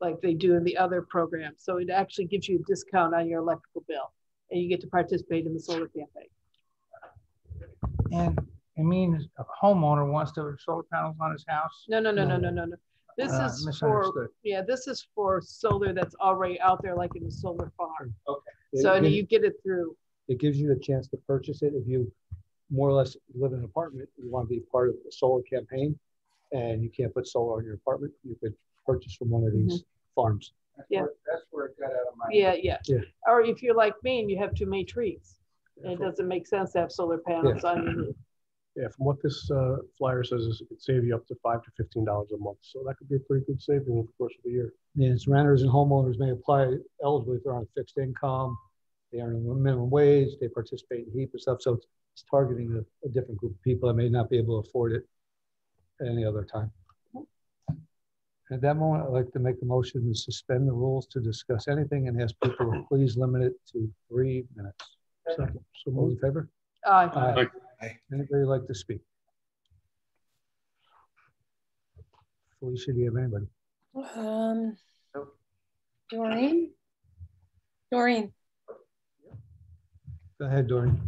[SPEAKER 5] like they do in the other programs. So it actually gives you a discount on your electrical bill, and you get to participate in the solar campaign.
[SPEAKER 7] And it means a homeowner wants to have solar panels on his house?
[SPEAKER 5] No. This is for, yeah, this is for solar that's already out there, like in a solar farm.
[SPEAKER 1] Okay.
[SPEAKER 5] So you get it through.
[SPEAKER 1] It gives you the chance to purchase it. If you more or less live in an apartment, you want to be part of the solar campaign, and you can't put solar on your apartment, you could purchase from one of these farms.
[SPEAKER 7] That's where it got out of my
[SPEAKER 5] Yeah. Or if you're like me and you have too many trees, and it doesn't make sense to have solar panels on your roof.
[SPEAKER 4] Yeah, from what this flyer says, is it could save you up to $5 to $15 a month. So that could be a pretty good saving over the course of the year.
[SPEAKER 1] Yes, renters and homeowners may apply eligible if they're on a fixed income, they earn a minimum wage, they participate in HEAP and stuff. So it's targeting a different group of people that may not be able to afford it at any other time. At that moment, I'd like to make a motion to suspend the rules to discuss anything and ask people to please limit it to 3 minutes.
[SPEAKER 4] Second. So
[SPEAKER 1] All in
[SPEAKER 4] moved.
[SPEAKER 1] favor?
[SPEAKER 5] Aye.
[SPEAKER 1] Aye.
[SPEAKER 3] Aye.
[SPEAKER 1] Anybody like to speak? Felicia, do you have anybody?
[SPEAKER 9] Doreen? Doreen.
[SPEAKER 1] Go ahead, Doreen.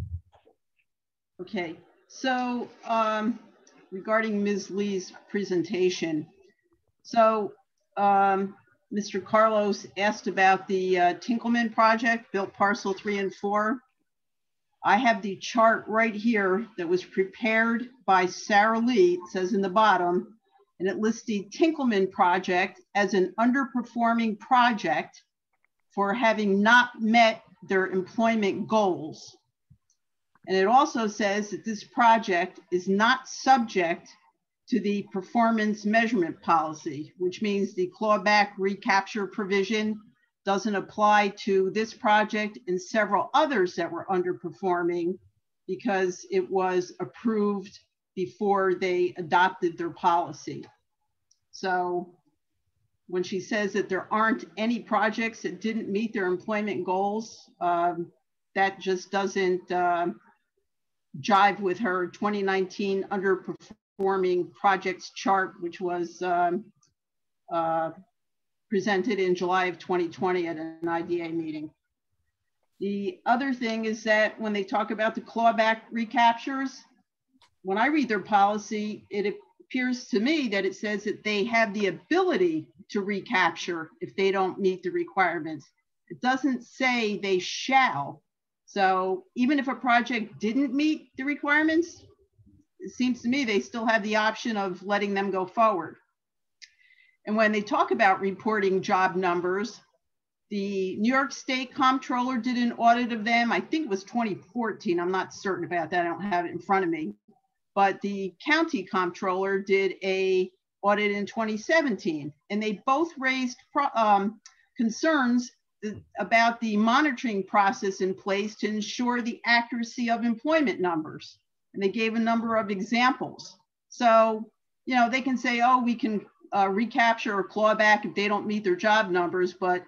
[SPEAKER 10] Okay, so regarding Ms. Lee's presentation, so Mr. Carlos asked about the Tinkleman project, built parcel 3 and 4. I have the chart right here that was prepared by Sarah Lee, it says in the bottom, and it lists the Tinkleman project as an underperforming project for having not met their employment goals. And it also says that this project is not subject to the performance measurement policy, which means the clawback recapture provision doesn't apply to this project and several others that were underperforming because it was approved before they adopted their policy. So when she says that there aren't any projects that didn't meet their employment goals, that just doesn't jive with her 2019 underperforming projects chart, which was presented in July of 2020 at an IDA meeting. The other thing is that when they talk about the clawback recaptures, when I read their policy, it appears to me that it says that they have the ability to recapture if they don't meet the requirements. It doesn't say they shall. So even if a project didn't meet the requirements, it seems to me they still have the option of letting them go forward. And when they talk about reporting job numbers, the New York State Comptroller did an audit of them. I think it was 2014. I'm not certain about that. I don't have it in front of me. But the county comptroller did a audit in 2017, and they both raised concerns about the monitoring process in place to ensure the accuracy of employment numbers. And they gave a number of examples. So, you know, they can say, oh, we can recapture or claw back if they don't meet their job numbers, but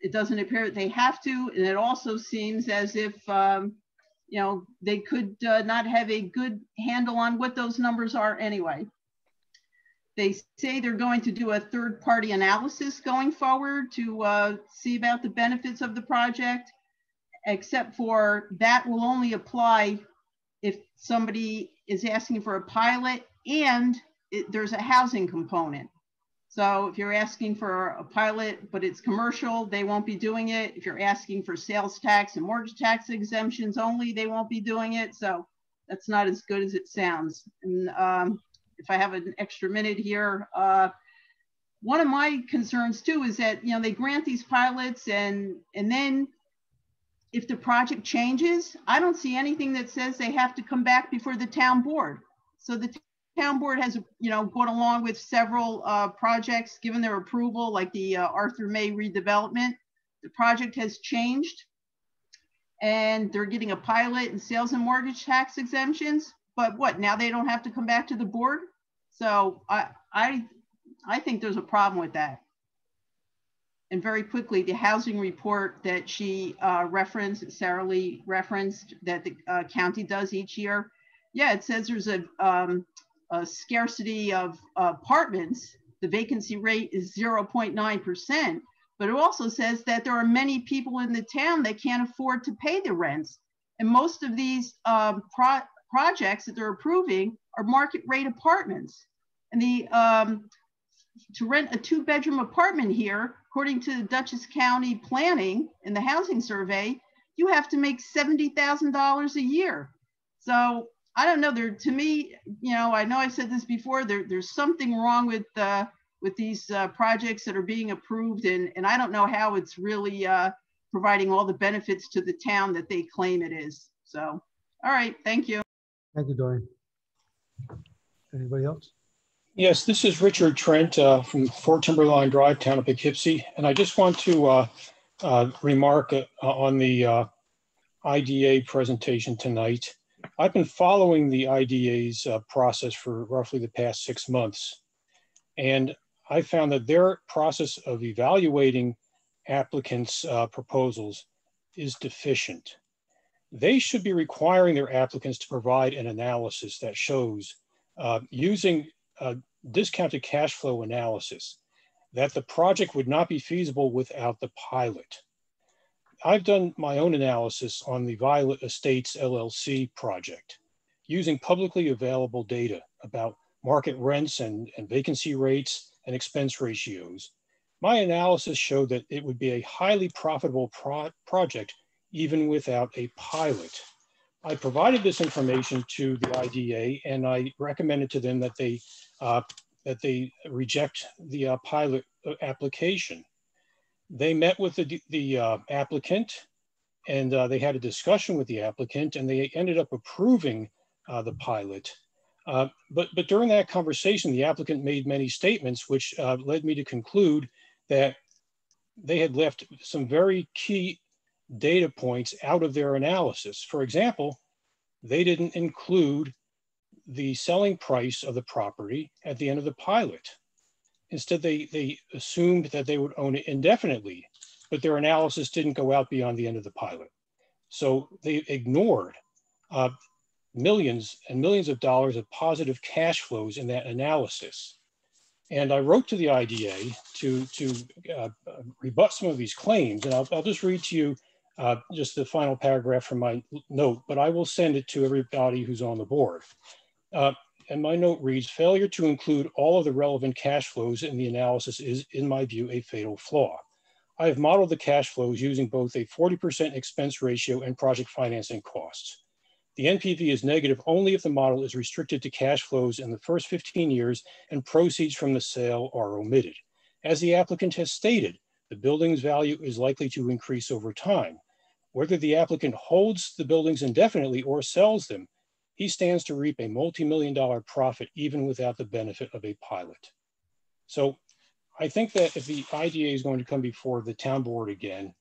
[SPEAKER 10] it doesn't appear that they have to. And it also seems as if, you know, they could not have a good handle on what those numbers are anyway. They say they're going to do a third-party analysis going forward to see about the benefits of the project, except for that will only apply if somebody is asking for a pilot and there's a housing component. So if you're asking for a pilot, but it's commercial, they won't be doing it. If you're asking for sales tax and mortgage tax exemptions only, they won't be doing it. So that's not as good as it sounds. And if I have an extra minute here, one of my concerns too is that, you know, they grant these pilots and then if the project changes, I don't see anything that says they have to come back before the town board. So the town board has, you know, gone along with several projects, given their approval, like the Arthur May redevelopment. The project has changed and they're getting a pilot and sales and mortgage tax exemptions, but what, now they don't have to come back to the board? So I think there's a problem with that. And very quickly, the housing report that she referenced, Sarah Lee referenced, that the county does each year. Yeah, it says there's a scarcity of apartments. The vacancy rate is 0.9%, but it also says that there are many people in the town that can't afford to pay the rents. And most of these projects that they're approving are market rate apartments. And to rent a 2-bedroom apartment here, according to the Dutchess County planning in the housing survey, you have to make $70,000 a year. So I don't know, to me, you know I said this before, there's something wrong with these projects that are being approved, and I don't know how it's really providing all the benefits to the town that they claim it is. So, all right, thank you.
[SPEAKER 1] Thank you, Doreen. Anybody else?
[SPEAKER 11] Yes, this is Richard Trent from 4 Timberline Drive, town of Poughkeepsie. And I just want to remark on the IDA presentation tonight. I've been following the IDA's process for roughly the past 6 months. And I found that their process of evaluating applicants' proposals is deficient. They should be requiring their applicants to provide an analysis that shows using discounted cash flow analysis that the project would not be feasible without the pilot. I've done my own analysis on the Violet Estates LLC project using publicly available data about market rents and vacancy rates and expense ratios. My analysis showed that it would be a highly profitable project even without a pilot. I provided this information to the IDA and I recommended to them that they reject the pilot application. They met with the applicant and they had a discussion with the applicant and they ended up approving the pilot. But during that conversation, the applicant made many statements which led me to conclude that they had left some very key data points out of their analysis. For example, they didn't include the selling price of the property at the end of the pilot. Instead, they assumed that they would own it indefinitely, but their analysis didn't go out beyond the end of the pilot. So they ignored millions and millions of dollars of positive cash flows in that analysis. And I wrote to the IDA to rebut some of these claims. And I'll just read to you just the final paragraph from my note, but I will send it to everybody who's on the board. And my note reads, failure to include all of the relevant cash flows in the analysis is, in my view, a fatal flaw. I have modeled the cash flows using both a 40% expense ratio and project financing costs. The NPV is negative only if the model is restricted to cash flows in the first 15 years and proceeds from the sale are omitted. As the applicant has stated, the building's value is likely to increase over time. Whether the applicant holds the buildings indefinitely or sells them, he stands to reap a multi-million-dollar profit even without the benefit of a pilot. So I think that if the IDA is going to come before the town board again,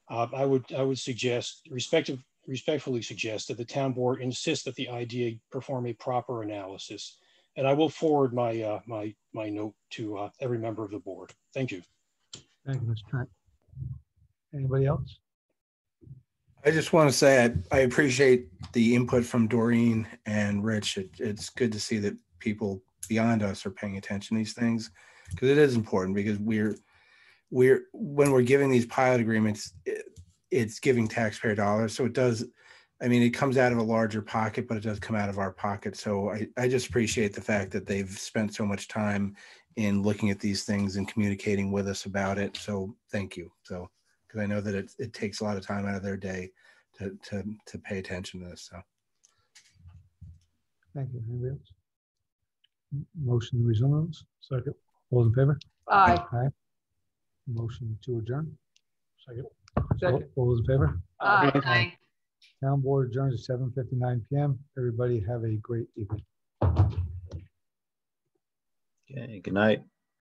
[SPEAKER 11] I would suggest, respectfully suggest that the town board insist that the IDA perform a proper analysis. And I will forward my, my note to every member of the board. Thank you.
[SPEAKER 1] Thank you, Mr. Trent. Anybody else?
[SPEAKER 3] I just want to say I appreciate the input from Doreen and Rich. It's good to see that people beyond us are paying attention to these things, because it is important, because when we're giving these pilot agreements, it's giving taxpayer dollars. So it does, I mean, it comes out of a larger pocket, but it does come out of our pocket. So I just appreciate the fact that they've spent so much time in looking at these things and communicating with us about it. So thank you. So, because I know that it takes a lot of time out of their day to pay attention to this. So
[SPEAKER 1] Thank you. Anybody else? Motion to resume. Second. All those in favor?
[SPEAKER 5] Aye.
[SPEAKER 1] Aye. Motion to adjourn.
[SPEAKER 4] Second.
[SPEAKER 5] Second.
[SPEAKER 1] All those in favor?
[SPEAKER 5] Aye.
[SPEAKER 2] Aye.
[SPEAKER 1] Town board adjourns at 7:59 p.m. Everybody have a great evening.
[SPEAKER 12] Okay, good night.